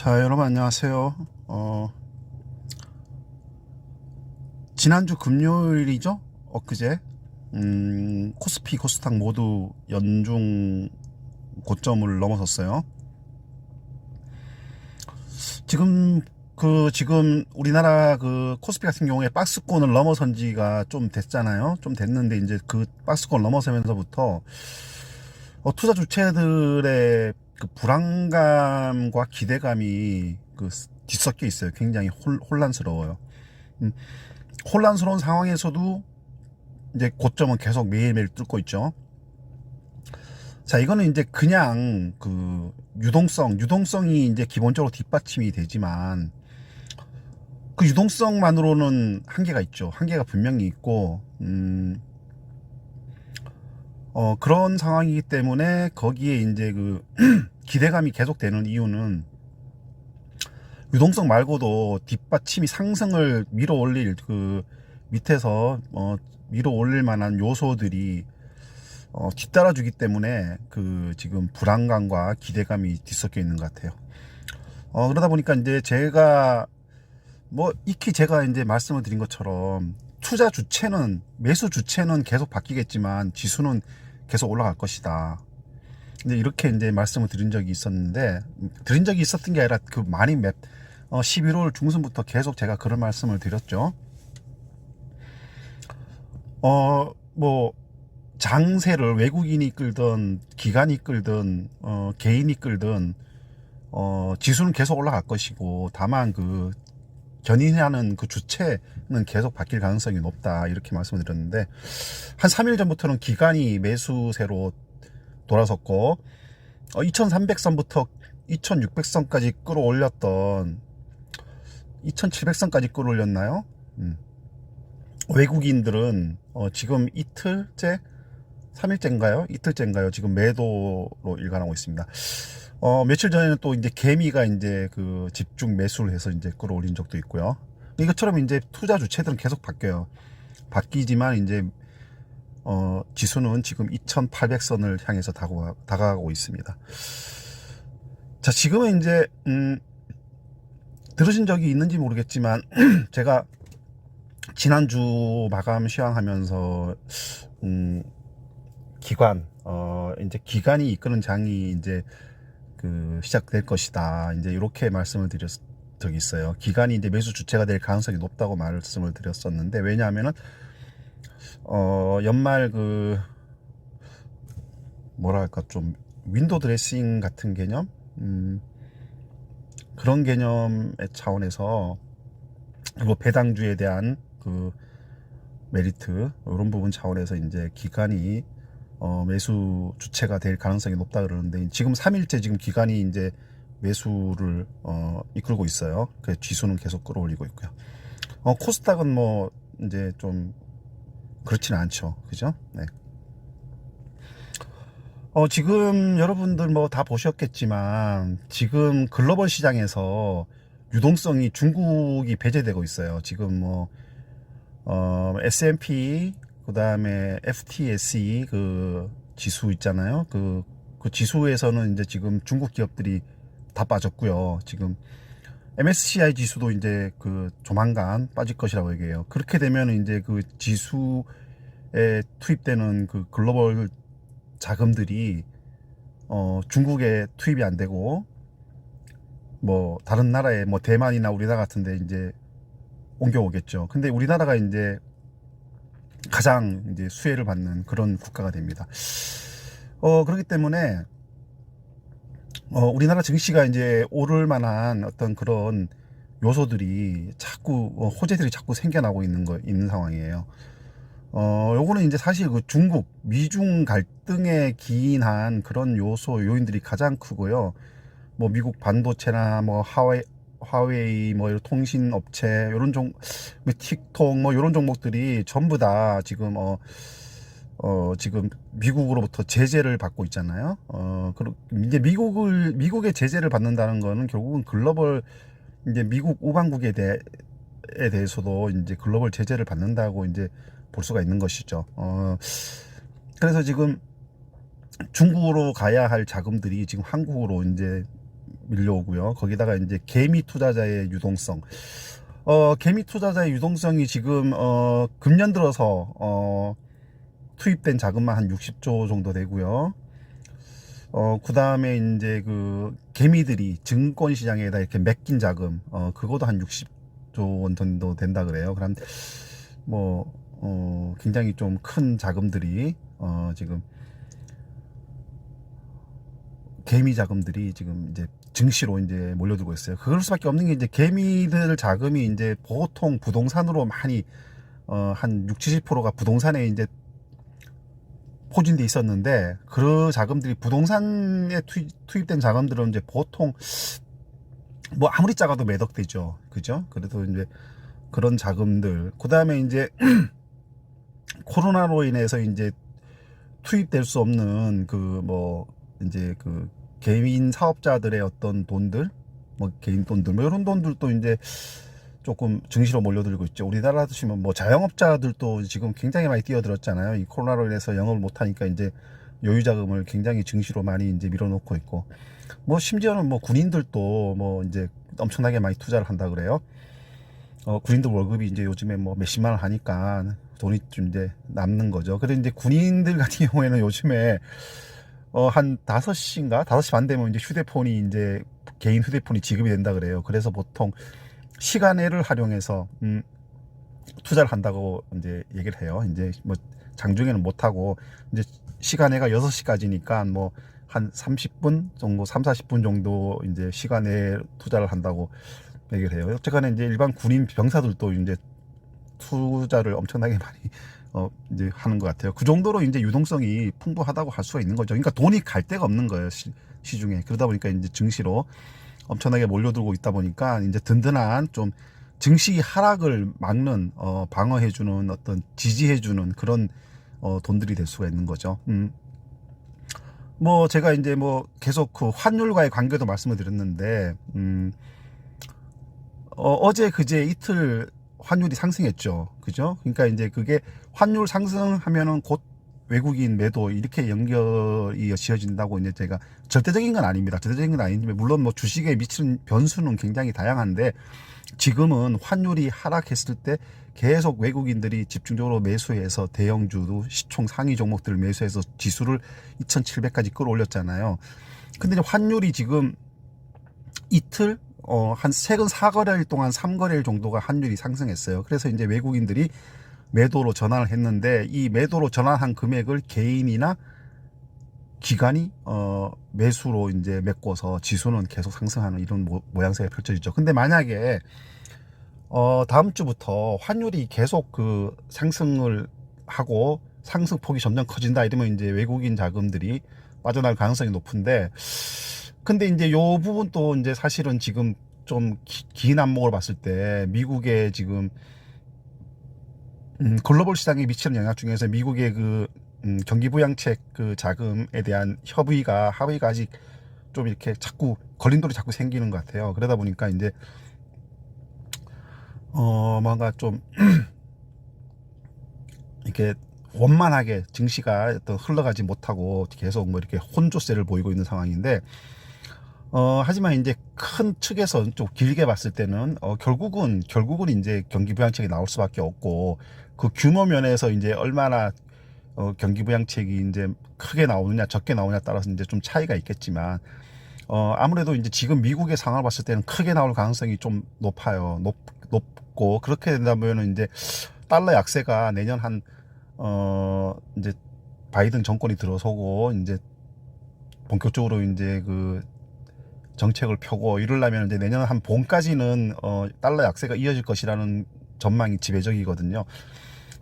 자, 여러분 안녕하세요. 지난주 금요일이죠? 엊그제 코스피, 코스닥 모두 연중 고점을 넘어섰어요. 지금 우리나라 그 코스피 같은 경우에 박스권을 넘어선 지가 좀 됐잖아요. 좀 됐는데 이제 그 박스권 넘어서면서부터 투자 주체들의 그 불안감과 기대감이 뒤섞여 있어요. 굉장히 혼란스러워요. 음, 혼란스러운 상황에서도 이제 고점은 계속 매일매일 뚫고 있죠. 자, 이거는 이제 그냥 그 유동성이 이제 기본적으로 뒷받침이 되지만 그 유동성만으로는 한계가 있죠. 한계가 분명히 있고, 그런 상황이기 때문에 거기에 이제 그 기대감이 계속되는 이유는 유동성 말고도 뒷받침이 상승을 밀어 올릴 그 밑에서 밀어 올릴 만한 요소들이 뒤따라주기 때문에 그 지금 불안감과 기대감이 뒤섞여 있는 것 같아요. 그러다 보니까 이제 제가 익히 제가 이제 말씀을 드린 것처럼 투자 주체는 매수 주체는 계속 바뀌겠지만 지수는 계속 올라갈 것이다. 근데 이렇게 이제 말씀을 드린 적이 있었던 게 아니라 그 많이 11월 중순부터 계속 제가 그런 말씀을 드렸죠. 뭐 장세를 외국인이 이끌든 기관이 이끌든 개인이 이끌든 지수는 계속 올라갈 것이고, 다만 그 견인하는 그 주체는 계속 바뀔 가능성이 높다, 이렇게 말씀을 드렸는데, 한 3일 전부터는 기관이 매수세로 돌아섰고 2300선부터 2600선까지 끌어올렸던 2700선까지 끌어올렸나요? 외국인들은 지금 이틀째 3일째인가요? 이틀째인가요? 지금 매도로 일관하고 있습니다. 며칠 전에는 또 이제 개미가 이제 그 집중 매수를 해서 이제 끌어올린 적도 있고요. 이것처럼 이제 투자 주체들은 계속 바뀌지만 이제 지수는 지금 2800선을 향해서 다가가고 있습니다. 자, 지금은 이제 들으신 적이 있는지 모르겠지만 제가 지난주 마감 시황하면서 이제 기관이 이끄는 장이 이제 그 시작될 것이다, 이제 이렇게 말씀을 드렸 적이 있어요. 기관이 이제 매수 주체가 될 가능성이 높다고 말씀을 드렸었는데, 왜냐하면은 연말 그 뭐랄까 좀 윈도우 드레싱 같은 개념, 그런 개념의 차원에서, 그리고 배당주에 대한 그 메리트, 이런 부분 차원에서 이제 기관이 매수 주체가 될 가능성이 높다 그러는데, 지금 3일째 지금 기관이 이제 매수를 이끌고 있어요. 그 지수는 계속 끌어올리고 있고요. 코스닥은 뭐 이제 좀 그렇지는 않죠, 그죠? 네. 지금 여러분들 뭐 다 보셨겠지만 지금 글로벌 시장에서 유동성이 중국이 배제되고 있어요. 지금 뭐 S&P, 그다음에 FTSE 그 지수 있잖아요. 그 지수에서는 이제 지금 중국 기업들이 다 빠졌고요. 지금 MSCI 지수도 이제 그 조만간 빠질 것이라고 얘기해요. 그렇게 되면 이제 그 지수에 투입되는 그 글로벌 자금들이 중국에 투입이 안 되고 뭐 다른 나라에 뭐 대만이나 우리나라 같은데 이제 옮겨오겠죠. 근데 우리나라가 이제 가장 이제 수혜를 받는 그런 국가가 됩니다. 그렇기 때문에 우리나라 증시가 이제 오를 만한 어떤 그런 요소들이 자꾸 호재들이 자꾸 생겨나고 있는 상황이에요. 요거는 이제 사실 그 중국, 미중 갈등에 기인한 그런 요인들이 가장 크고요. 뭐 미국 반도체나 뭐 화웨이 뭐 이런 통신 업체, 요런 틱톡 뭐 요런 종목들이 전부 다 지금 지금 미국으로부터 제재를 받고 있잖아요. 이제 미국의 제재를 받는다는 거는 결국은 글로벌 이제 미국 우방국에 대해서도 이제 글로벌 제재를 받는다고 이제 볼 수가 있는 것이죠. 그래서 지금 중국으로 가야 할 자금들이 지금 한국으로 이제 밀려오고요. 거기다가 이제 개미 투자자의 유동성. 개미 투자자의 유동성이 지금 금년 들어서 투입된 자금만 한 60조 정도 되고요. 그 다음에 이제 그 개미들이 증권 시장에다 이렇게 맡긴 자금, 그것도 한 60조 원 정도 된다 그래요. 그럼 굉장히 좀 큰 자금들이 지금 개미 자금들이 지금 이제 증시로 이제 몰려들고 있어요. 그럴 수밖에 없는 게 이제 개미들 자금이 이제 보통 부동산으로 많이 한 60~70%가 부동산에 이제 포진돼 있었는데 그 자금들이 부동산에 투입된 자금들은 이제 보통 뭐 아무리 작아도 매덕되죠. 그죠? 그래도 이제 그런 자금들. 그 다음에 이제 코로나로 인해서 이제 투입될 수 없는 이제 그 개인 사업자들의 어떤 돈들, 뭐 개인 돈들, 뭐 이런 돈들도 이제 조금 증시로 몰려들고 있죠. 우리나라 드시면 뭐 자영업자들도 지금 굉장히 많이 뛰어들었잖아요. 이 코로나로 인해서 영업을 못하니까 이제 여유 자금을 굉장히 증시로 많이 이제 밀어놓고 있고, 뭐 심지어는 뭐 군인들도 뭐 이제 엄청나게 많이 투자를 한다 그래요. 군인들 월급이 이제 요즘에 뭐 몇십만 원 하니까 돈이 좀 이제 남는 거죠. 그런데 이제 군인들 같은 경우에는 요즘에 한 5시인가 5시 반 되면 이제 휴대폰이 이제 개인 휴대폰이 지급이 된다 그래요. 그래서 보통 시간외를 활용해서 투자를 한다고 이제 얘기를 해요. 이제 뭐 장중에는 못 하고 이제 시간외가 6시까지니까 뭐 한 30분 정도, 3~40분 정도 이제 시간외 투자를 한다고 얘기를 해요. 어쨌거나 이제 일반 군인 병사들도 이제 투자를 엄청나게 많이 이제 하는 것 같아요. 그 정도로 이제 유동성이 풍부하다고 할 수가 있는 거죠. 그러니까 돈이 갈 데가 없는 거예요, 시중에. 그러다 보니까 이제 증시로 엄청나게 몰려들고 있다 보니까 이제 든든한 좀 증시 하락을 막는 방어해주는 어떤 지지해주는 그런 돈들이 될 수가 있는 거죠. 뭐 제가 이제 뭐 계속 그 환율과의 관계도 말씀을 드렸는데 어제 그제 이틀 환율이 상승했죠. 그죠? 그러니까 이제 그게 환율 상승하면은 곧 외국인 매도 이렇게 연결이 지어진다고 이제 제가 절대적인 건 아닙니다. 절대적인 건 아니지만 물론 뭐 주식에 미치는 변수는 굉장히 다양한데 지금은 환율이 하락했을 때 계속 외국인들이 집중적으로 매수해서 대형주도 시총 상위 종목들을 매수해서 지수를 2700까지 끌어올렸잖아요. 근데 이제 환율이 지금 이틀 한 최근 4거래일 동안 3거래일 정도가 환율이 상승했어요. 그래서 이제 외국인들이 매도로 전환을 했는데 이 매도로 전환한 금액을 개인이나 기관이 매수로 이제 메꿔서 지수는 계속 상승하는 이런 모양새가 펼쳐지죠. 근데 만약에 다음 주부터 환율이 계속 그 상승을 하고 상승폭이 점점 커진다 이러면 이제 외국인 자금들이 빠져나갈 가능성이 높은데, 근데 이제 요 부분도 이제 사실은 지금 좀 긴 안목을 봤을 때 미국의 지금 글로벌 시장에 미치는 영향 중에서 미국의 그 경기 부양책 그 자금에 대한 합의가 아직 좀 이렇게 자꾸 걸림돌이 자꾸 생기는 것 같아요. 그러다 보니까 이제 뭔가 좀 이렇게 원만하게 증시가 또 흘러가지 못하고 계속 뭐 이렇게 혼조세를 보이고 있는 상황인데, 하지만 이제 큰 측에서 좀 길게 봤을 때는 결국은 이제 경기 부양책이 나올 수밖에 없고, 그 규모 면에서 이제 얼마나 경기 부양책이 이제 크게 나오느냐 적게 나오느냐 따라서 이제 좀 차이가 있겠지만, 아무래도 이제 지금 미국의 상황을 봤을 때는 크게 나올 가능성이 좀 높아요. 높고 그렇게 된다면 이제 달러 약세가 내년 이제 바이든 정권이 들어서고 이제 본격적으로 이제 그 정책을 펴고 이러려면 이제 내년 한 봄까지는 달러 약세가 이어질 것이라는 전망이 지배적이거든요.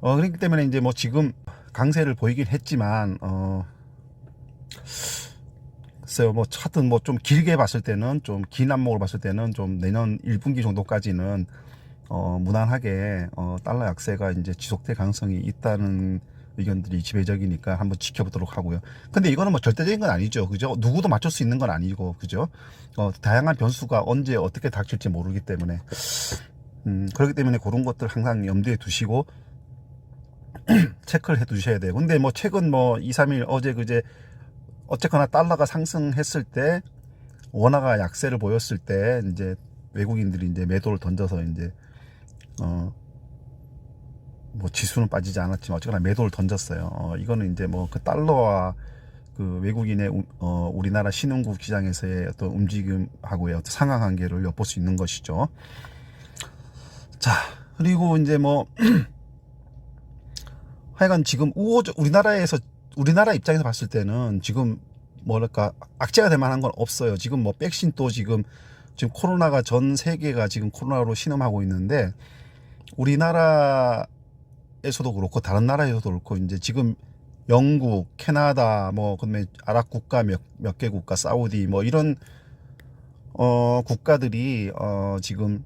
그렇기 때문에 이제 뭐 지금 강세를 보이긴 했지만 글쎄요, 뭐 하여튼 뭐 좀 길게 봤을 때는, 좀 긴 안목을 봤을 때는 좀 내년 1분기 정도까지는 무난하게 달러 약세가 이제 지속될 가능성이 있다는 의견들이 지배적이니까 한번 지켜보도록 하고요. 근데 이거는 뭐 절대적인 건 아니죠. 그죠? 누구도 맞출 수 있는 건 아니고, 그죠? 다양한 변수가 언제 어떻게 닥칠지 모르기 때문에, 그렇기 때문에 그런 것들 항상 염두에 두시고, 체크를 해 두셔야 돼요. 근데 뭐 최근 뭐 2~3일 어제 그제 어쨌거나 달러가 상승했을 때, 원화가 약세를 보였을 때 이제 외국인들이 이제 매도를 던져서 이제 뭐 지수는 빠지지 않았지만 어쨌거나 매도를 던졌어요. 이거는 이제 뭐 그 달러와 그 외국인의 우리나라 신흥국 시장에서의 어떤 움직임하고의 어떤 상하관계를 엿볼 수 있는 것이죠. 자, 그리고 이제 뭐 하여간 지금 우리나라 입장에서 봤을 때는 지금 뭐랄까 악재가 될 만한 건 없어요. 지금 뭐 백신 또 지금 코로나가 전 세계가 지금 코로나로 신음하고 있는데 우리나라에서도 그렇고 다른 나라에서도 그렇고 이제 지금 영국, 캐나다, 뭐 그다음에 아랍 국가 몇 개 국가, 사우디 뭐 이런 국가들이 지금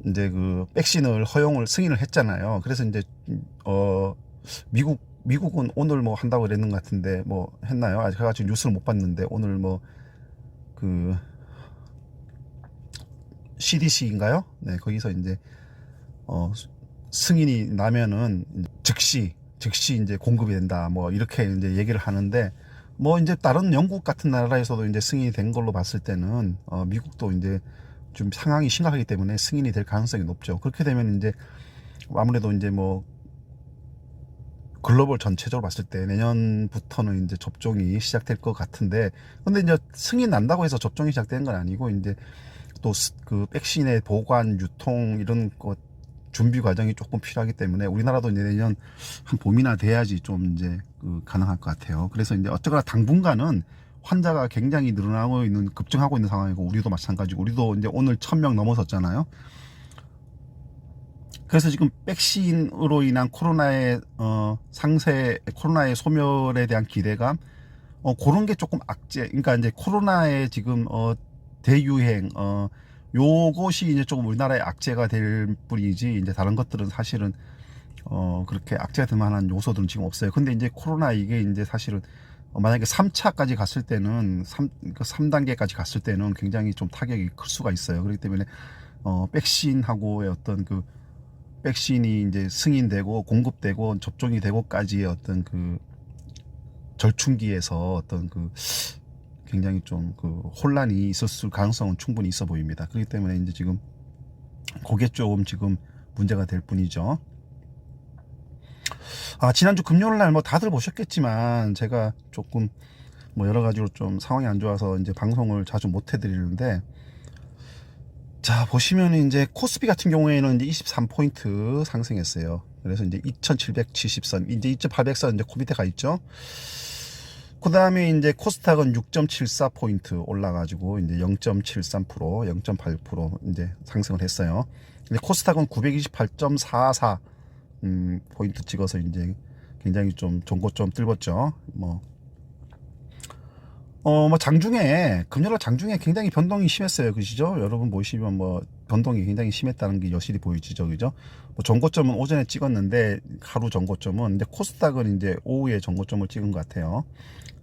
이제 그 백신을 승인을 했잖아요. 그래서 이제 미국은 오늘 뭐 한다고 그랬는 것 같은데 뭐 했나요? 아직 제가 지금 뉴스를 못 봤는데 오늘 뭐 그 CDC인가요? 네, 거기서 이제 승인이 나면은 즉시 이제 공급이 된다. 뭐 이렇게 이제 얘기를 하는데 뭐 이제 다른 영국 같은 나라에서도 이제 승인이 된 걸로 봤을 때는 미국도 이제 좀 상황이 심각하기 때문에 승인이 될 가능성이 높죠. 그렇게 되면 이제 아무래도 이제 뭐 글로벌 전체적으로 봤을 때 내년부터는 이제 접종이 시작될 것 같은데 근데 이제 승인 난다고 해서 접종이 시작되는 건 아니고 이제 또 그 백신의 보관, 유통 이런 것 준비 과정이 조금 필요하기 때문에 우리나라도 이제 내년 한 봄이나 돼야지 좀 이제 가능할 것 같아요. 그래서 이제 어쩌거나 당분간은 환자가 굉장히 급증하고 있는 상황이고 우리도 마찬가지고 우리도 이제 오늘 1000명 넘어섰잖아요. 그래서 지금 백신으로 인한 코로나의 코로나의 소멸에 대한 기대감 그런 게 조금 그러니까 이제 코로나의 지금 대유행 요것이 이제 조금 우리나라의 악재가 될 뿐이지 이제 다른 것들은 사실은 그렇게 악재가 될 만한 요소들은 지금 없어요. 근데 이제 코로나 이게 이제 사실은 만약에 3차까지 갔을 때는 3단계까지 갔을 때는 굉장히 좀 타격이 클 수가 있어요. 그렇기 때문에 백신하고의 어떤 그 백신이 이제 승인되고 공급되고 접종이 되고까지의 어떤 그 절충기에서 어떤 그 굉장히 좀 그 혼란이 있었을 가능성은 충분히 있어 보입니다. 그렇기 때문에 이제 지금 그게 좀 지금 문제가 될 뿐이죠. 지난주 금요일 날 뭐 다들 보셨겠지만 제가 조금 뭐 여러 가지로 좀 상황이 안 좋아서 이제 방송을 자주 못 해드리는데 자 보시면 이제 코스피 같은 경우에는 이제 23포인트 상승했어요. 그래서 이제 2770선 이제 2800선 이제 그 밑에 가 있죠. 그 다음에 이제 코스닥은 6.74포인트 올라가지고 이제 0.73%, 0.8% 이제 상승을 했어요. 근데 코스닥은 928.44 포인트 찍어서 이제 굉장히 좀 종고점 뚫었죠. 뭐 장중에 금요일 장중에 굉장히 변동이 심했어요. 그시죠? 여러분 보시면 뭐 변동이 굉장히 심했다는 게 여실히 보이시죠, 그죠? 뭐 전고점은 오전에 찍었는데 하루 전고점은 이제 코스닥은 이제 오후에 전고점을 찍은 것 같아요.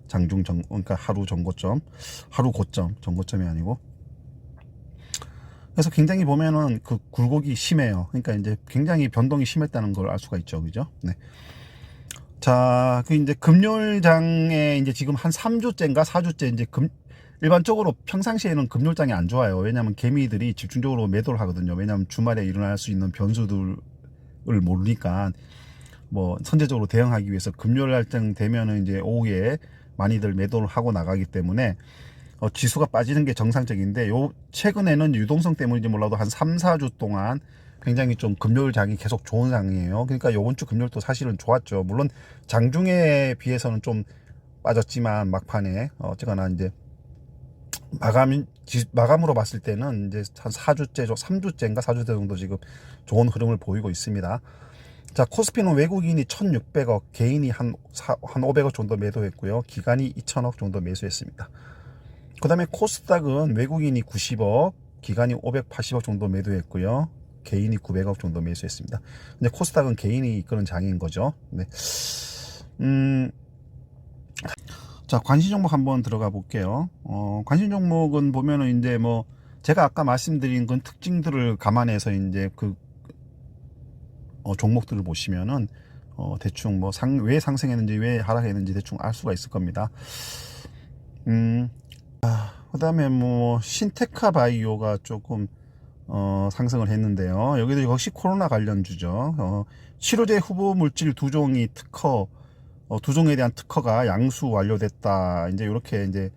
그러니까 하루 전고점, 하루 고점, 전고점이 아니고. 그래서 굉장히 보면은 그 굴곡이 심해요. 그러니까 이제 굉장히 변동이 심했다는 걸 알 수가 있죠, 그죠? 네. 자, 그 이제 금요일장에 이제 지금 한 3주째인가 4주째 이제 일반적으로 평상시에는 금요일장이 안 좋아요. 왜냐하면 개미들이 집중적으로 매도를 하거든요. 왜냐하면 주말에 일어날 수 있는 변수들을 모르니까 뭐 선제적으로 대응하기 위해서 금요일 날정 되면은 이제 오후에 많이들 매도를 하고 나가기 때문에 지수가 빠지는 게 정상적인데 최근에는 유동성 때문인지 몰라도 한 3, 4주 동안 굉장히 좀 금요일 장이 계속 좋은 장이에요. 그러니까 요번 주 금요일도 사실은 좋았죠. 물론 장중에 비해서는 좀 빠졌지만 막판에 어쨌거나 이제 마감으로 봤을 때는 이제 한 4주째, 3주째인가 4주째 정도 지금 좋은 흐름을 보이고 있습니다. 자, 코스피는 외국인이 1600억, 개인이 한 500억 정도 매도했고요. 기관이 2000억 정도 매수했습니다. 그 다음에 코스닥은 외국인이 90억, 기관이 580억 정도 매도했고요. 개인이 900억 정도 매수했습니다. 근데 코스닥은 개인이 이끄는 장인 거죠. 네. 자, 관심 종목 한번 들어가 볼게요. 관심 종목은 보면은 이제 뭐 제가 아까 말씀드린 그 특징들을 감안해서 이제 그 종목들을 보시면은 대충 뭐 왜 상승했는지 왜 하락했는지 대충 알 수가 있을 겁니다. 그다음에 뭐 신테카 바이오가 조금 상승을 했는데요. 여기도 역시 코로나 관련주죠. 치료제 후보 물질 두 종이 특허, 두 종에 대한 특허가 양수 완료됐다. 이제 이렇게 이제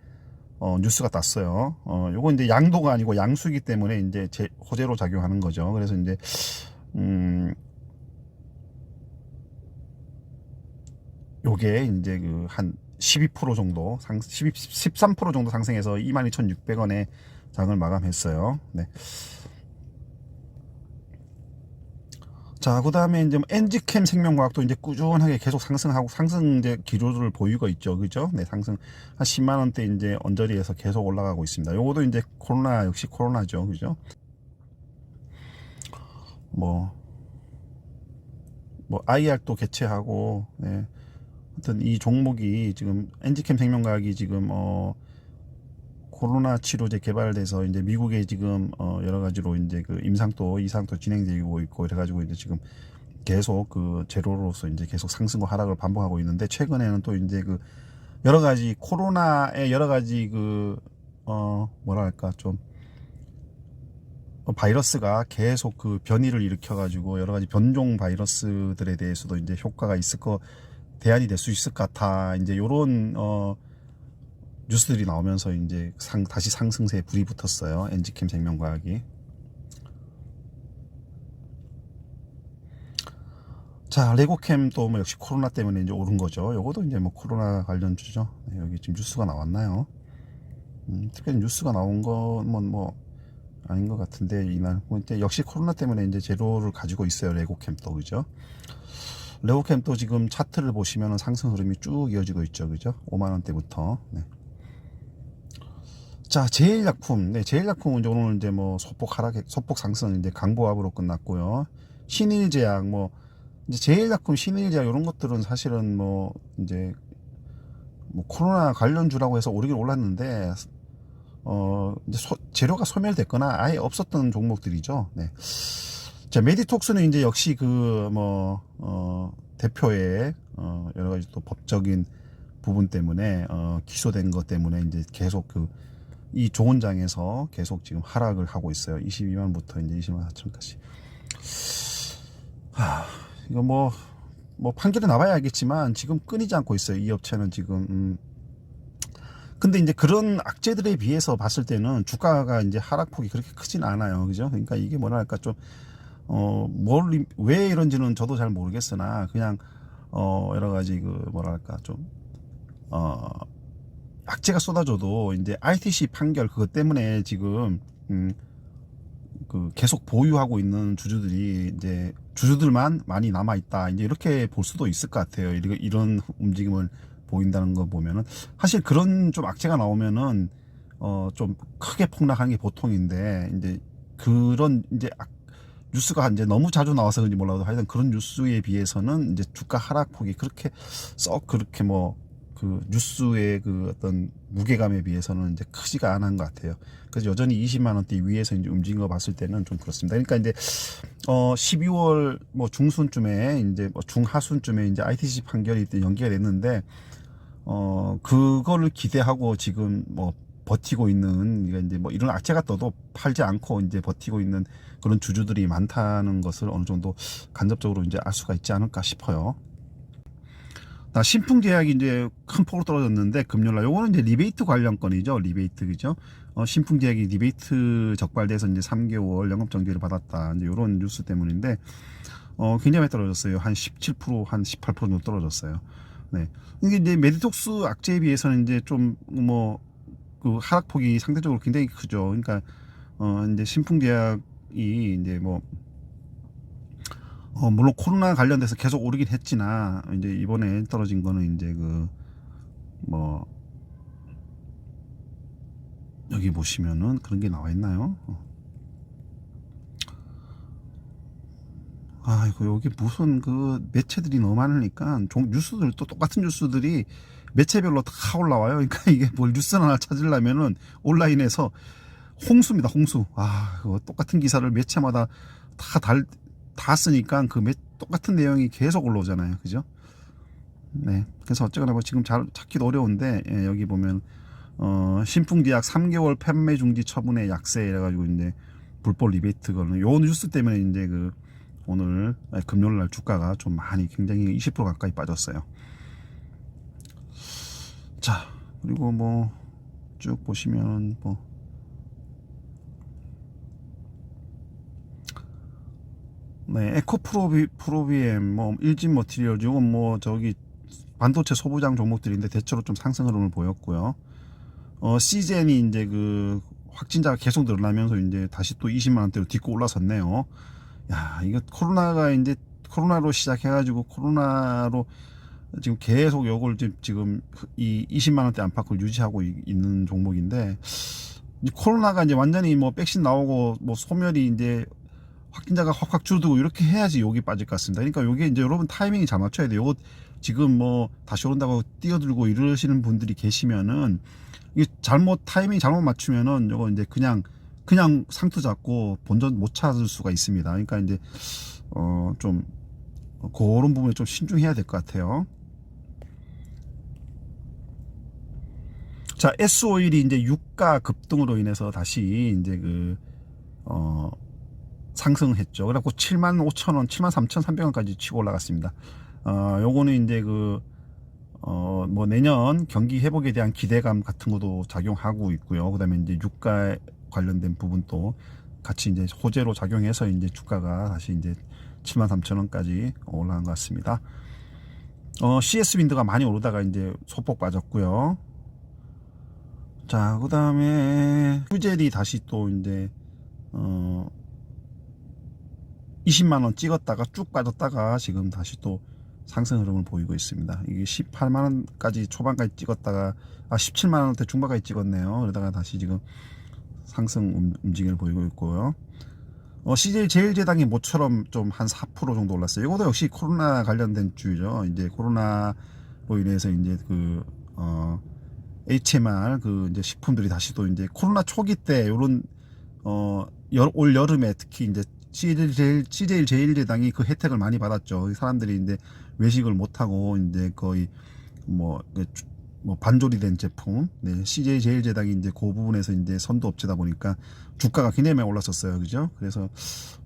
뉴스가 땄어요. 요거 이제 양도가 아니고 양수이기 때문에 이제 호재로 작용하는 거죠. 그래서 이제 요게 이제 그 한 12% 정도 13% 정도 상승해서 22,600원에 장을 마감했어요. 네. 자, 그 다음에 이제 엔지캠 생명과학도 이제 꾸준하게 계속 상승하고 상승 이제 기조를 보이고 있죠. 그죠? 네, 상승 한 10만원대 이제 언저리에서 계속 올라가고 있습니다. 요것도 이제 코로나, 역시 코로나죠. 그죠? 뭐 IR도 개최하고, 네. 하여튼 이 종목이 지금 엔지캠 생명과학이 지금 코로나 치료제 개발돼서 이제 미국에 지금 여러 가지로 이제 그 임상도 이상도 진행되고 있고 그래가지고 이제 지금 계속 그 제로로서 이제 계속 상승과 하락을 반복하고 있는데, 최근에는 또 이제 그 여러 가지 코로나의 여러 가지 그 뭐랄까 좀 바이러스가 계속 그 변이를 일으켜가지고 여러 가지 변종 바이러스들에 대해서도 이제 효과가 있을 거, 대안이 될 수 있을 것 같아. 이제 요런 뉴스들이 나오면서 이제 다시 상승세에 불이 붙었어요. 엔지캠 생명과학이. 자, 레고캠도 뭐 역시 코로나 때문에 이제 오른 거죠. 요것도 이제 뭐 코로나 관련주죠. 네, 여기 지금 뉴스가 나왔나요? 특별히 뉴스가 나온 건 뭐 아닌 것 같은데, 이날 뭐 이제 역시 코로나 때문에 이제 재료를 가지고 있어요. 레고캠도. 그죠? 레고캠도 지금 차트를 보시면 상승 흐름이 쭉 이어지고 있죠. 그죠? 5만원대부터. 네. 자, 제일약품. 네, 제일약품은 이제 오늘 이제 뭐 소폭 상승 이제 강보합으로 끝났고요. 신일제약, 뭐 이제 제일약품, 신일제약 이런 것들은 사실은 뭐 이제 뭐 코로나 관련주라고 해서 오르긴 올랐는데 이제 재료가 소멸됐거나 아예 없었던 종목들이죠. 네. 자, 메디톡스는 이제 역시 그 대표의 여러 가지 또 법적인 부분 때문에 기소된 것 때문에 이제 계속 이 조언장에서 계속 지금 하락을 하고 있어요. 22만부터 이제 20만 4천까지. 이거 뭐 판결이 나와야 알겠지만 지금 끊이지 않고 있어요. 이 업체는 지금. 근데 이제 그런 악재들에 비해서 봤을 때는 주가가 이제 하락폭이 그렇게 크진 않아요. 그죠? 그러니까 이게 뭐랄까 좀 왜 이런지는 저도 잘 모르겠으나 그냥 여러 가지 그 뭐랄까 좀 악재가 쏟아져도 이제 ITC 판결 그것 때문에 지금 그 계속 보유하고 있는 주주들이 이제 주주들만 많이 남아 있다. 이제 이렇게 볼 수도 있을 것 같아요. 이런 움직임을 보인다는 거 보면은 사실 그런 좀 악재가 나오면은 좀 크게 폭락하는 게 보통인데, 이제 그런 이제 뉴스가 이제 너무 자주 나와서 그런지 몰라도 하여튼 그런 뉴스에 비해서는 이제 주가 하락폭이 그렇게 그렇게 그 뉴스의 그 어떤 무게감에 비해서는 이제 크지가 않은 것 같아요. 그래서 여전히 20만원대 위에서 이제 움직인 거 봤을 때는 좀 그렇습니다. 그러니까 이제 12월 뭐 중순쯤에 이제 중하순쯤에 이제 ITC 판결이 연기가 됐는데 그거를 기대하고 지금 버티고 있는, 그러니까 이제 이런 악재가 떠도 팔지 않고 이제 버티고 있는 그런 주주들이 많다는 것을 어느 정도 간접적으로 이제 알 수가 있지 않을까 싶어요. 신풍제약이 이제 큰 폭으로 떨어졌는데 금요일날 요거는 이제 리베이트 관련 건이죠. 리베이트. 그죠? 신풍제약이 리베이트 적발돼서 이제 3개월 영업정지를 받았다. 이제 요런 뉴스 때문인데 굉장히 많이 떨어졌어요. 한 17%, 한 18% 정도 떨어졌어요. 네. 이게 이제 메디톡스 악재에 비해서는 이제 좀 그 하락폭이 상대적으로 굉장히 크죠. 그러니까 이제 신풍제약이 이제 물론 코로나 관련돼서 계속 오르긴 했지나 이제 이번에 떨어진 거는 이제 여기 보시면은 그런 게 나와 있나요? 이거 여기 무슨 그 매체들이 너무 많으니까 뉴스들 또 똑같은 뉴스들이 매체별로 다 올라와요. 그러니까 이게 뭘 뉴스 하나 찾으려면은 온라인에서 홍수입니다. 홍수. 그거 똑같은 기사를 매체마다 다 쓰니까 똑같은 내용이 계속 올라오잖아요. 그죠? 네. 그래서 어쨌거나 지금 잘 찾기도 어려운데, 여기 보면 신풍제약 3개월 판매 중지 처분의 약세 이래가지고 이제 불법 리베이트 거는 요 뉴스 때문에 이제 그 오늘 금요일 날 주가가 좀 많이 굉장히 20% 가까이 빠졌어요. 자, 그리고 뭐 쭉 보시면 뭐 네, 프로비엠, 뭐 일진 머티리얼 이건 뭐 저기 반도체 소부장 종목들인데 대체로 좀 상승 흐름을 보였고요. 시젠이 이제 그 확진자가 계속 늘어나면서 이제 다시 또 20만 원대로 딛고 올라섰네요. 야, 이거 코로나가 이제 코로나로 시작해가지고 코로나로 지금 계속 요걸 지금 이 20만 원대 안팎을 유지하고 있는 종목인데 이 코로나가 이제 완전히 뭐 백신 나오고 뭐 소멸이 이제 확진자가 확 줄어들고 이렇게 해야지 여기 빠질 것 같습니다. 그러니까 요게 이제 여러분 타이밍이 잘 맞춰야 돼요. 요거 지금 뭐 다시 오른다고 뛰어들고 이러시는 분들이 계시면은 이게 타이밍 잘못 맞추면은 요거 이제 그냥 상투 잡고 본전 못 찾을 수가 있습니다. 그러니까 이제 좀 그런 부분에 좀 신중해야 될 것 같아요. 자, S-오일이 이제 유가 급등으로 인해서 다시 이제 상승했죠. 그래갖고 75,000원, 73,300원까지 치고 올라갔습니다. 요거는 이제 뭐 내년 경기 회복에 대한 기대감 같은 것도 작용하고 있고요. 그 다음에 이제 유가 관련된 부분도 같이 이제 호재로 작용해서 이제 주가가 다시 이제 73,000원까지 올라간 것 같습니다. CS 윈드가 많이 오르다가 이제 소폭 빠졌고요. 자, 그 다음에 휴젤이 다시 또 이제 20만원 찍었다가 쭉 빠졌다가 지금 다시 또 상승 흐름을 보이고 있습니다. 이게 18만원까지 초반까지 찍었다가 17만원대 중반까지 찍었네요. 그러다가 다시 지금 상승 움직임을 보이고 있고요. CJ 제일제당이 모처럼 좀 한 4% 정도 올랐어요. 이것도 역시 코로나 관련된 주죠. 이제 코로나로 인해서 이제 HMR 이제 식품들이 다시 또 이제 코로나 초기 때 요런 올 여름에 특히 이제 CJ 제일제당이 그 혜택을 많이 받았죠. 사람들이 이제 외식을 못 하고 이제 거의 뭐 반조리 된 제품, 네, CJ 제일제당이 이제 그 부분에서 이제 선도 업체다 보니까 주가가 굉장히 많이 올랐었어요, 그죠? 그래서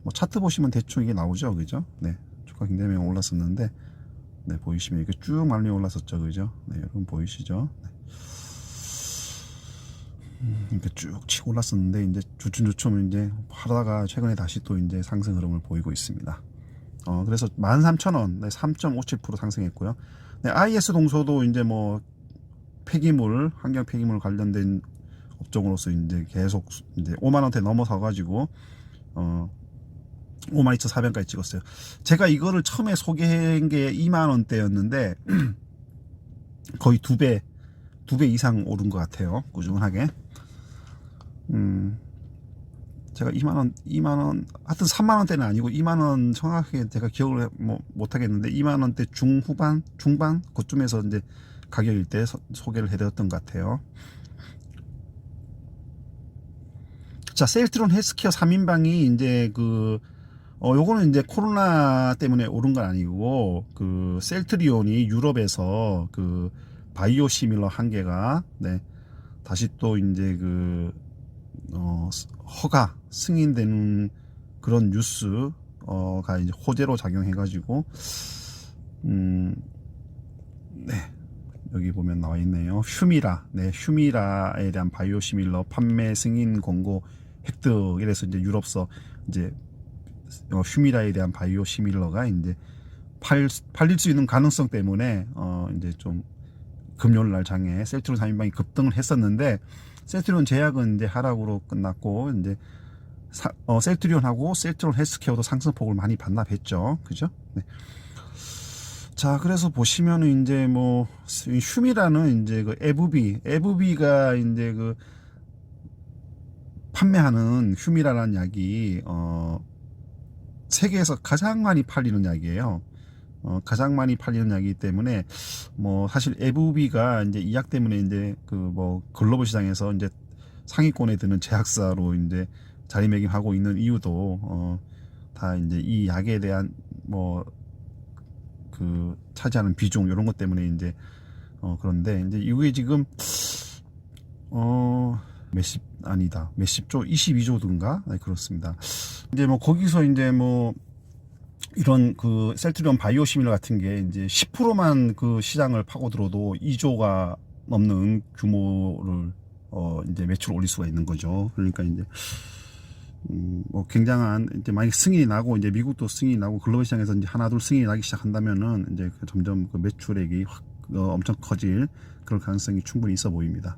뭐 차트 보시면 대충 이게 나오죠, 그죠? 네, 주가 굉장히 많이 올랐었는데, 네, 보이시면 이게 쭉 많이 올랐었죠, 그죠? 네, 여러분 보이시죠? 네. 이렇게 쭉 치고 올랐었는데 이제 주춤 이제 하다가 최근에 다시 또 이제 상승 흐름을 보이고 있습니다. 그래서 13,000원, 네, 3.57% 상승했고요. 네, IS 동소도 이제 뭐 폐기물, 환경 폐기물 관련된 업종으로서 이제 계속 이제 5만 원대 넘어서 가지고 52,400원까지 찍었어요. 제가 이거를 처음에 소개한 게 2만 원대였는데 거의 두 배 이상 오른 것 같아요. 꾸준하게. 제가 2만원, 하여튼 3만원대는 아니고 2만원 정확하게 제가 기억을 못 하겠는데 2만원대 중반? 그쯤에서 이제 가격일 때 소개를 해드렸던 것 같아요. 자, 셀트론 헬스케어 3인방이 이제 요거는 이제 코로나 때문에 오른 건 아니고, 셀트리온이 유럽에서 바이오 시밀러 한 개가, 네, 다시 또 이제 허가 승인되는 그런 뉴스가 이제 호재로 작용해가지고, 네, 여기 보면 나와 있네요. 휴미라에 대한 바이오 시밀러 판매 승인 권고 획득. 이래서 이제 유럽서 이제 휴미라에 대한 바이오 시밀러가 이제 팔릴 수 있는 가능성 때문에 이제 좀 금요일 날 장에 셀트리온 3인방이 급등을 했었는데 셀트리온 제약은 이제 하락으로 끝났고 이제 셀트리온하고 셀트리온 헬스케어도 상승폭을 많이 반납했죠. 그죠? 네. 자, 그래서 보시면은 이제 뭐 휴미라는 이제 에브비가 이제 판매하는 휴미라라는 약이 세계에서 가장 많이 팔리는 약이에요. 가장 많이 팔리는 약이기 때문에 뭐 사실 에브비가 이제 이 약 때문에 이제 글로벌 시장에서 이제 상위권에 드는 제약사로 이제 자리매김하고 있는 이유도 다 이제 이 약에 대한 차지하는 비중 이런 것 때문에 이제 그런데 이제 이게 지금 몇십 아니다 몇십 조 22조든가 네, 그렇습니다. 이제 뭐 거기서 이제 뭐 이런 그 셀트리온 바이오시밀러 같은 게 이제 10%만 그 시장을 파고들어도 2조가 넘는 규모를 이제 매출 올릴 수가 있는 거죠. 그러니까 이제 뭐 굉장한 이제 만약 승인이 나고 이제 미국도 승인이 나고 글로벌 시장에서 이제 하나 둘 승인이 나기 시작한다면은 이제 점점 그 매출액이 확 엄청 커질 그런 가능성이 충분히 있어 보입니다.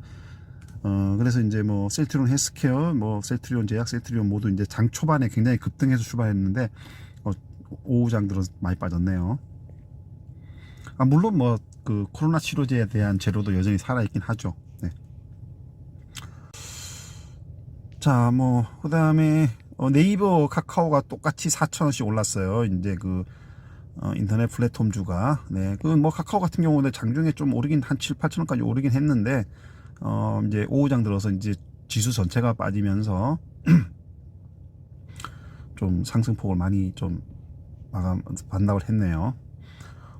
그래서 이제 뭐 셀트리온 헬스케어, 뭐 셀트리온 제약, 셀트리온 모두 이제 장 초반에 굉장히 급등해서 출발했는데 오후 장들은 많이 빠졌네요. 물론 뭐 그 코로나 치료제에 대한 재료도 여전히 살아있긴 하죠. 네. 자, 뭐 그다음에 네이버, 카카오가 똑같이 4,000원씩 올랐어요. 이제 그 인터넷 플랫폼주가. 네. 그 뭐 카카오 같은 경우는 장중에 좀 오르긴 한 7, 8,000원까지 오르긴 했는데 이제 오후장 들어서 이제 지수 전체가 빠지면서 좀 상승폭을 많이 좀 반납을 했네요.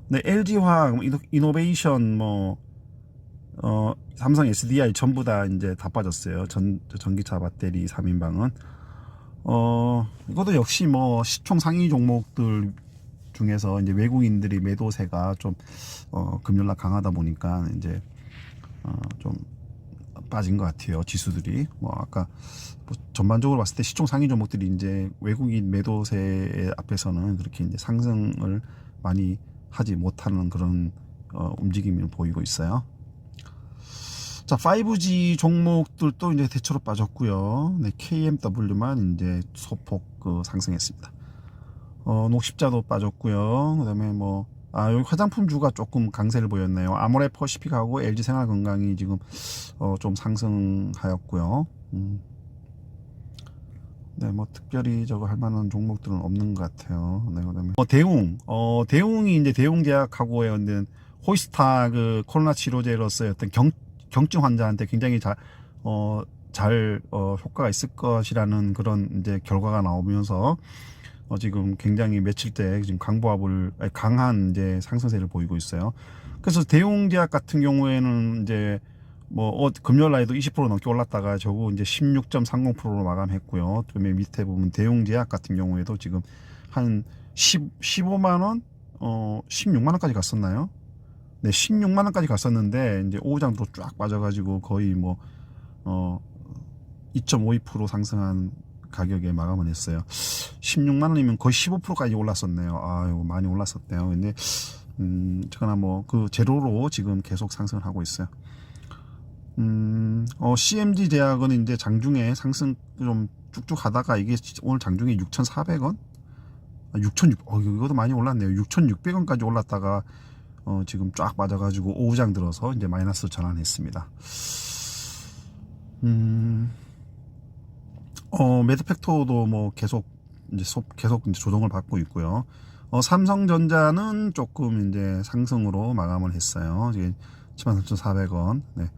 네, LG화학, 이노베이션, 뭐 삼성 SDI 전부 다 이제 다 빠졌어요. 전기차 배터리 3인방은. 이것도 역시 뭐 시총 상위 종목들 중에서 이제 외국인들이 매도세가 좀 금요일날 강하다 보니까 이제 좀 빠진 것 같아요. 지수들이 뭐 아까 뭐 전반적으로 봤을 때 시총 상위 종목들이 이제 외국인 매도세 앞에서는 그렇게 이제 상승을 많이 하지 못하는 그런 움직임을 보이고 있어요. 자, 5G 종목들도 이제 대체로 빠졌고요. 네, KMW만 이제 소폭 상승했습니다. 녹십자도 빠졌고요. 그다음에 뭐 여기 화장품주가 조금 강세를 보였네요. 아모레 퍼시픽하고 LG 생활건강이 지금 좀 상승하였고요. 네, 뭐 특별히 저거 할 만한 종목들은 없는 것 같아요. 네, 그다음에 대웅이 이제 대웅제약하고의 어떤 호이스타 그 코로나 치료제로서의 어떤 경증 환자한테 굉장히 잘 효과가 있을 것이라는 그런 이제 결과가 나오면서 지금 굉장히 며칠째 지금 강한 이제 상승세를 보이고 있어요. 그래서 대웅제약 같은 경우에는 이제 뭐 금요일 날에도 20% 넘게 올랐다가 저거 이제 16.30%로 마감했고요. 그다음에 밑에 보면 대웅제약 같은 경우에도 지금 한 15만 원, 16만 원까지 갔었나요? 네, 16만 원까지 갔었는데 이제 오후장도 쫙 빠져가지고 거의 뭐 2.52% 상승한 가격에 마감을 했어요. 16만 원이면 거의 15%까지 올랐었네요. 이거 많이 올랐었대요. 근데 저거나 뭐 그 제로로 지금 계속 상승을 하고 있어요. CMG 제약은 이제 장중에 상승 좀 쭉쭉 하다가 이게 오늘 장중에 6,400원? 6,600원. 이것도 많이 올랐네요. 6,600원까지 올랐다가 지금 쫙 빠져가지고 오후장 들어서 이제 마이너스 전환했습니다. 매드팩토도 뭐 계속 이제 조정을 받고 있고요. 삼성전자는 조금 이제 상승으로 마감을 했어요. 이게 73,400원. 네.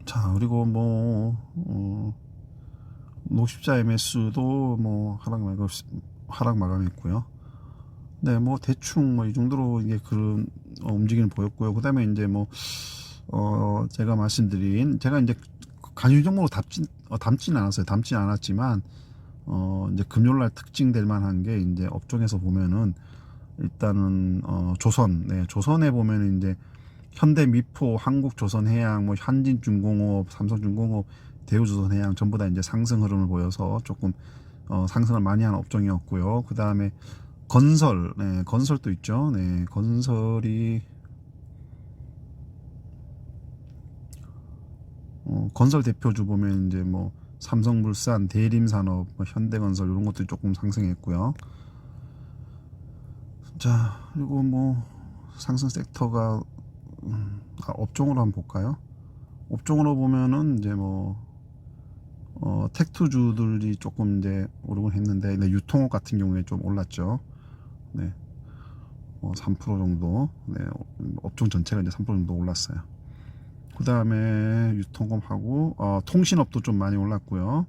자, 그리고 뭐 녹십자 MS도 뭐 하락 마감했고요. 네, 뭐 대충 뭐 이 정도로 이게 그런 움직임을 보였고요. 그다음에 이제 뭐 제가 말씀드린 제가 이제 간유 종목으로 담지는 않았어요. 담지는 않았지만 이제 금요일날 특징될 만한 게 이제 업종에서 보면은 일단은 조선에 보면은 이제 현대미포, 한국조선해양, 뭐 한진중공업, 삼성중공업, 대우조선해양 전부 다 이제 상승 흐름을 보여서 조금 상승을 많이 하는 업종이었고요. 그 다음에 건설도 있죠. 네, 건설 대표주 보면 이제 뭐 삼성물산, 대림산업, 뭐 현대건설 이런 것들이 조금 상승했고요. 자, 그리고 뭐 상승 섹터가 업종으로 한번 볼까요? 업종으로 보면은 이제 뭐 텍투주들이 조금 이제 오르곤 했는데, 네, 유통업 같은 경우에 좀 올랐죠. 네, 3% 정도. 네, 업종 전체가 이제 3% 정도 올랐어요. 그 다음에 유통업하고 통신업도 좀 많이 올랐고요.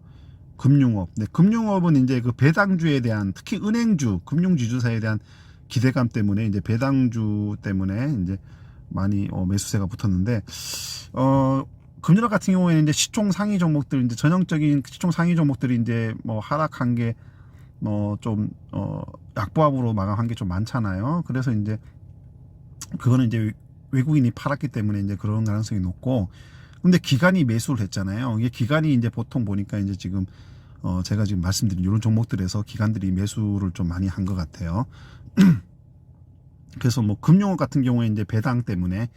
금융업. 네, 금융업은 이제 그 배당주에 대한, 특히 은행주, 금융지주사에 대한 기대감 때문에 이제 배당주 때문에 이제 많이 매수세가 붙었는데 금요일 같은 경우에는 이제 시총 상위 종목들 이제 전형적인 시총 상위 종목들이 이제 뭐 하락한 게 뭐 좀 약보합으로 마감한 게 좀 많잖아요. 그래서 이제 그거는 이제 외국인이 팔았기 때문에 이제 그런 가능성이 높고, 근데 기관이 매수를 했잖아요. 이게 기관이 이제 보통 보니까 이제 지금 제가 지금 말씀드린 이런 종목들에서 기관들이 매수를 좀 많이 한 것 같아요. 그래서 뭐 금융업 같은 경우에 이제 배당 때문에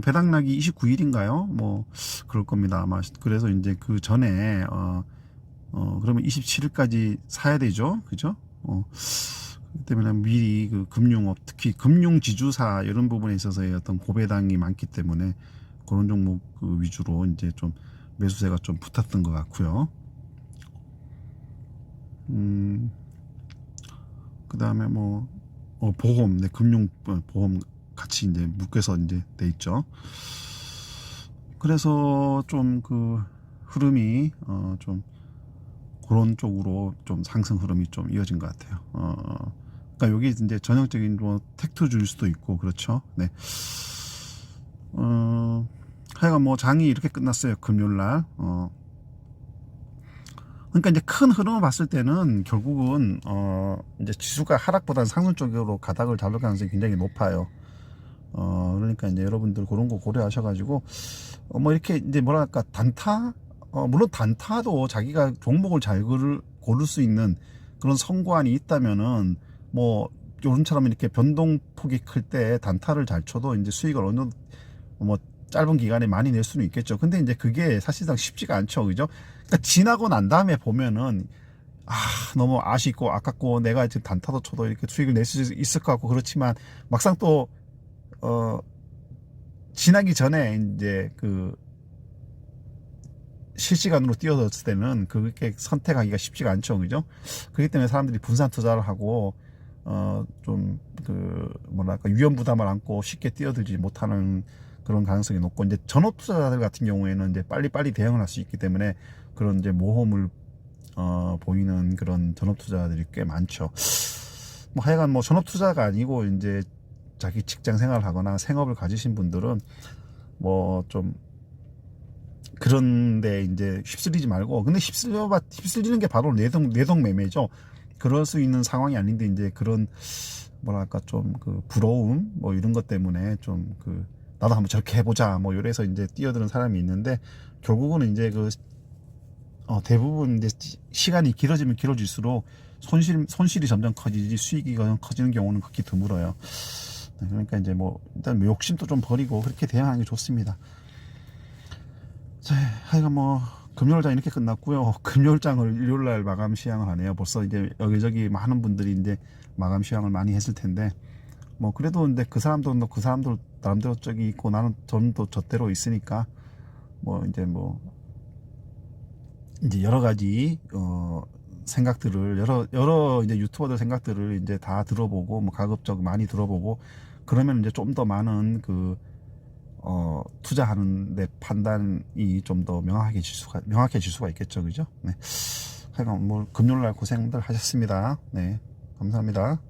배당락이 29일인가요? 뭐 그럴 겁니다 아마. 그래서 이제 그 전에 그러면 27일까지 사야 되죠, 그죠? 그렇기 때문에 미리 그 금융업, 특히 금융지주사 이런 부분에 있어서의 어떤 고배당이 많기 때문에 그런 종목 그 위주로 이제 좀 매수세가 좀 붙었던 것 같고요. 그 다음에 뭐 보험, 네, 금융 보험 같이 이제 묶여서 이제 돼 있죠. 그래서 좀 그 흐름이 좀 그런 쪽으로 좀 상승 흐름이 좀 이어진 것 같아요. 그러니까 여기 이제 전형적인 뭐 텍투주일 수도 있고 그렇죠. 네. 하여간 뭐 장이 이렇게 끝났어요. 금요일 날. 그러니까 이제 큰 흐름을 봤을 때는 결국은 이제 지수가 하락보다는 상승 쪽으로 가닥을 잡을 가능성이 굉장히 높아요. 그러니까 이제 여러분들 그런 거 고려하셔가지고 뭐 이렇게 이제 뭐랄까 단타, 물론 단타도 자기가 종목을 잘 고를 수 있는 그런 선구안이 있다면은 뭐 요즘처럼 이렇게 변동폭이 클 때 단타를 잘 쳐도 이제 수익을 어느 정도 뭐 짧은 기간에 많이 낼 수는 있겠죠. 근데 이제 그게 사실상 쉽지가 않죠, 그죠? 그러니까 지나고 난 다음에 보면은 너무 아쉽고 아깝고 내가 지금 단타도 쳐도 이렇게 수익을 낼 수 있을 것 같고 그렇지만 막상 또 지나기 전에 이제 그 실시간으로 뛰어들었을 때는 그렇게 선택하기가 쉽지가 않죠, 그죠? 그렇기 때문에 사람들이 분산 투자를 하고 좀 그 뭐랄까 위험 부담을 안고 쉽게 뛰어들지 못하는 그런 가능성이 높고, 이제 전업 투자자들 같은 경우에는 이제 빨리빨리 대응을 할 수 있기 때문에 그런 이제 모험을 보이는 그런 전업 투자자들이 꽤 많죠. 뭐 하여간 뭐 전업 투자가 아니고 이제 자기 직장 생활을 하거나 생업을 가지신 분들은 뭐 좀 그런데 이제 휩쓸리지 말고, 근데 휩쓸리는 게 바로 내동 매매죠. 그럴 수 있는 상황이 아닌데 이제 그런 뭐랄까 좀 그 부러움 뭐 이런 것 때문에 좀 그 나도 한번 저렇게 해보자 뭐 이래서 이제 뛰어드는 사람이 있는데, 결국은 이제 그 대부분 이제 시간이 길어지면 길어질수록 손실이 점점 커지지 수익이 커지는 경우는 극히 드물어요. 그러니까 이제 뭐 일단 욕심도 좀 버리고 그렇게 대응하는 게 좋습니다. 자, 하여간 뭐 금요일장 이렇게 끝났고요. 금요일장을 일요일날 마감 시향을 하네요. 벌써 이제 여기저기 많은 분들이 이제 마감 시향을 많이 했을 텐데, 뭐 그래도 근데 그 사람들 나름대로 저기 있고 나는 전또 저대로 있으니까 뭐 이제 여러 가지 생각들을 여러 이제 유튜버들 생각들을 이제 다 들어보고 뭐 가급적 많이 들어보고 그러면 이제 좀 더 많은 그 투자하는 데 판단이 좀 더 명확해질 수가 있겠죠, 그죠? 네. 하여간 뭐 금요일날 고생들 하셨습니다. 네, 감사합니다.